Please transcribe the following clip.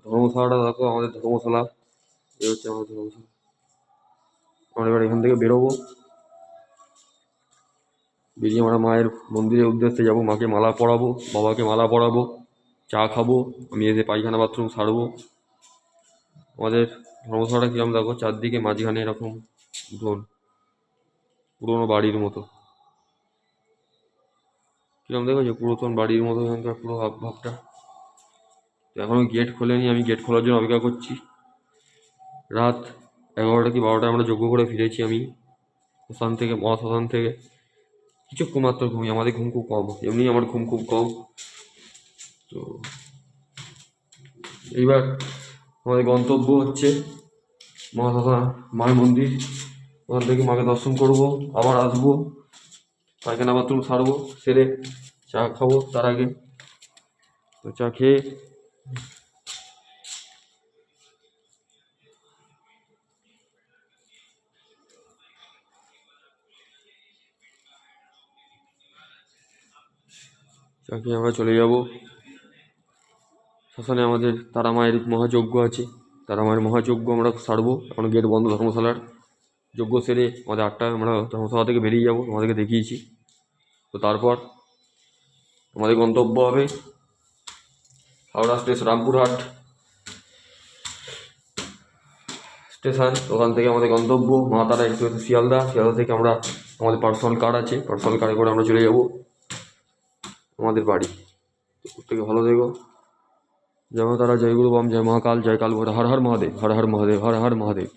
ধর্মশালাটা দেখো, আমাদের ধর্মশালা। এই হচ্ছে আমাদের ধর্মশালা। আমরা এবার এখান থেকে বেরোবো, বেরিয়ে আমরা মায়ের মন্দিরের উদ্দেশ্যে যাবো। মাকে মালা পরাবো, বাবাকে মালা পরাবো, চা খাবো, আমি এসে পায়খানা বাথরুম সারবো। আমাদের ধর্মশালাটা কিরম দেখো, চারদিকে মাঝখানে এরকম উঠোন, পুরোনো বাড়ির মতো। কিরম দেখেছো, পুরাতন বাড়ির মতো এখানকার পুরো ভাবটা। এখনো গেট খোলেনি, আমি গেট খোলার জন্য অপেক্ষা করছি। রাত 11টা কি 12টায় আমরা যজ্ঞ করে ফিরেছি আমি শ্মশান থেকে, মহাশ্মশান থেকে। কিছুক্ষণ মাত্র ঘুমিয়ে, আমাদের ঘুম খুব কম, এমনি আমার ঘুম খুব কম। তো এইবার আমাদের গন্তব্য হচ্ছে মহাশ্মশান, মায়ের মন্দির। ওখান থেকে মাকে দর্শন করব, আবার আসবো, পায়খানা বাথরুম সারবো, সেরে চা খাবো তার আগে। তো চা খেয়ে আমরা চলে যাব শ্মশানে। আমাদের তারা মায়ের মহাযজ্ঞ আছে, তারা মায়ের মহাযজ্ঞ আমরা সারবো। এখন গেট বন্ধ ধর্মশালার। যজ্ঞ সেরে আমাদের 8টায় আমরা ধর্মশালা থেকে বেরিয়ে যাবো, তোমাদেরকে দেখিয়েছি। তো তারপর আমাদের গন্তব্য হবে হাওড়া স্টেশন, রামপুরহাট স্টেশন। ওখান থেকে আমাদের গন্তব্য মা তারা এক্সপ্রেস শিয়ালদা। শিয়ালদা থেকে আমরা, আমাদের পার্সোনাল কার আছে, পার্সোনাল কারে করে আমরা চলে যাব আমাদের বাড়ি। তো প্রত্যেকে ভালো থেকো। জয় মা তারা, জয় গুরু বাম, জয় মহাকাল, জয় কাল ভৈরব, হর হর মহাদেব, হর হর মহাদেব, হর হর মহাদেব।